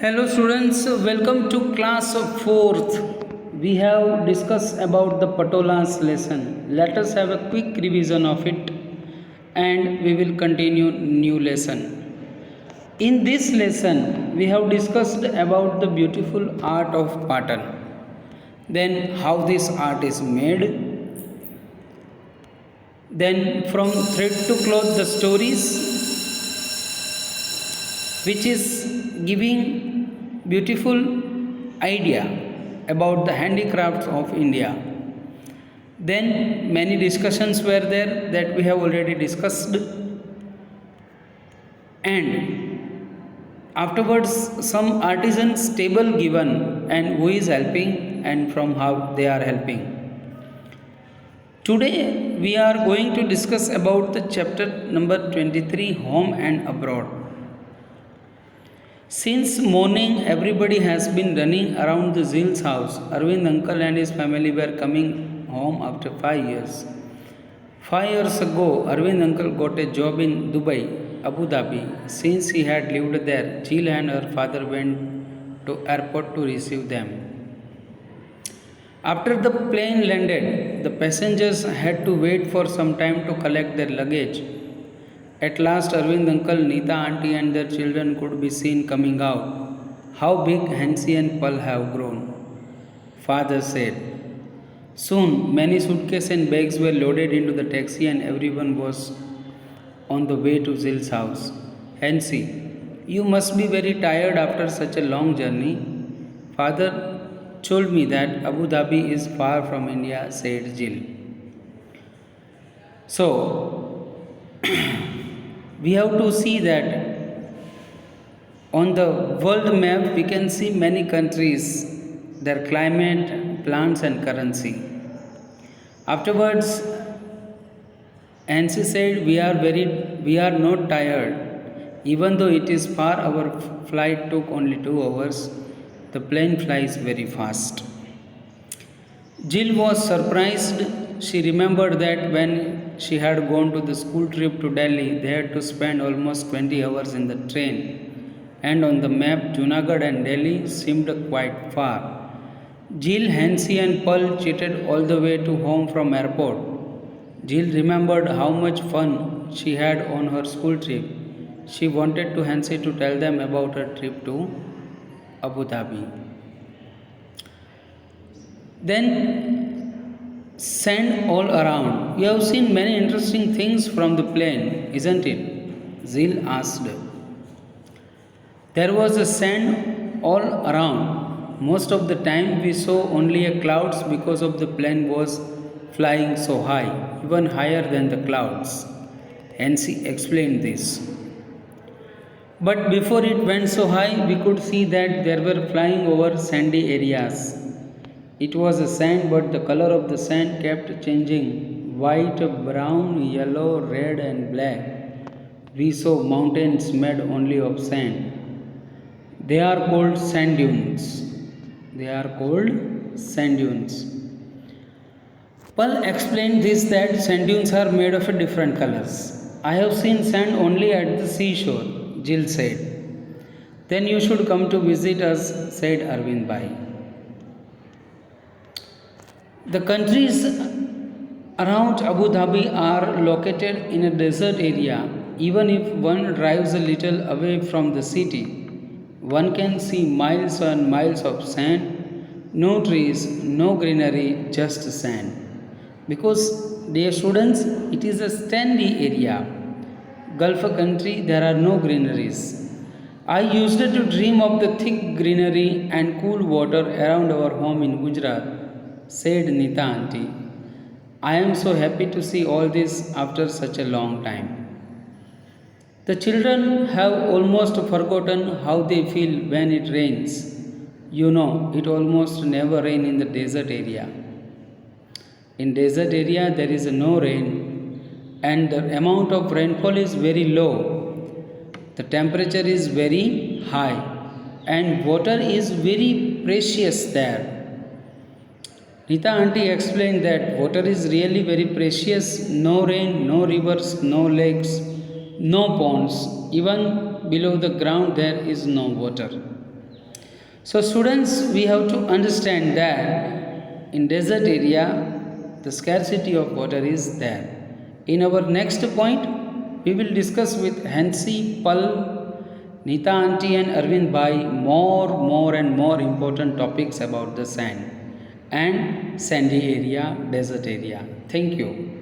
Hello students, welcome to class 4th. We have discussed about the Patola's lesson. Let us have a quick revision of it and we will continue new lesson. In this lesson, we have discussed about the beautiful art of Patan. Then how this art is made. Then from thread to cloth the stories which is giving beautiful idea about the handicrafts of India. Then many discussions were there that we have already discussed, and afterwards some artisans table given and who is helping and from how they are helping. Today we are going to discuss about the chapter number 23, Home and Abroad. Since morning, everybody has been running around the Zill's house. Arvind uncle and his family were coming home after 5 years. 5 years ago, Arvind uncle got a job in Dubai, Abu Dhabi. Since he had lived there, Jill and her father went to airport to receive them. After the plane landed, the passengers had to wait for some time to collect their luggage. At last, Arvind uncle, Nita auntie and their children could be seen coming out. How big Hansi and Pal have grown, father said. Soon, many suitcases and bags were loaded into the taxi and everyone was on the way to Zill's house. Hansi, you must be very tired after such a long journey. Father told me that Abu Dhabi is far from India, said Jill. So, we have to see that on the world map we can see many countries, their climate, plants and currency. Afterwards, Nancy said, we are not tired. Even though it is far, our flight took only 2 hours. The plane flies very fast. Jill was surprised. She remembered that when she had gone to the school trip to Delhi, they had to spend almost 20 hours in the train. And on the map, Junagadh and Delhi seemed quite far. Jill, Hansi and Pearl cheated all the way to home from airport. Jill remembered how much fun she had on her school trip. She wanted to Hansi to tell them about her trip to Abu Dhabi. Then sand all around. You have seen many interesting things from the plane, isn't it? Jill asked. There was a sand all around. Most of the time we saw only a clouds because of the plane was flying so high, even higher than the clouds. Nancy explained this. But before it went so high, we could see that there were flying over sandy areas. It was a sand, but the color of the sand kept changing white, brown, yellow, red, and black. We saw mountains made only of sand. They are called sand dunes. Pearl explained this that sand dunes are made of different colors. I have seen sand only at the seashore, Jill said. Then you should come to visit us, said Arvind Bhai. The countries around Abu Dhabi are located in a desert area. Even if one drives a little away from the city, one can see miles and miles of sand, no trees, no greenery, just sand. Because, dear students, it is a sandy area. Gulf country, there are no greeneries. I used to dream of the thick greenery and cool water around our home in Gujarat, said Nita auntie. I am so happy to see all this after such a long time. The children have almost forgotten how they feel when it rains. You know, it almost never rains in the desert area. In desert area there is no rain and the amount of rainfall is very low. The temperature is very high and water is very precious there. Nita auntie explained that water is really very precious. No rain, no rivers, no lakes, no ponds. Even below the ground there is no water. So students, we have to understand that in desert area, the scarcity of water is there. In our next point, we will discuss with Hansi, Pal, Nita Auntie and Arvind Bhai more and more important topics about the sand and sandy area, desert area. Thank you.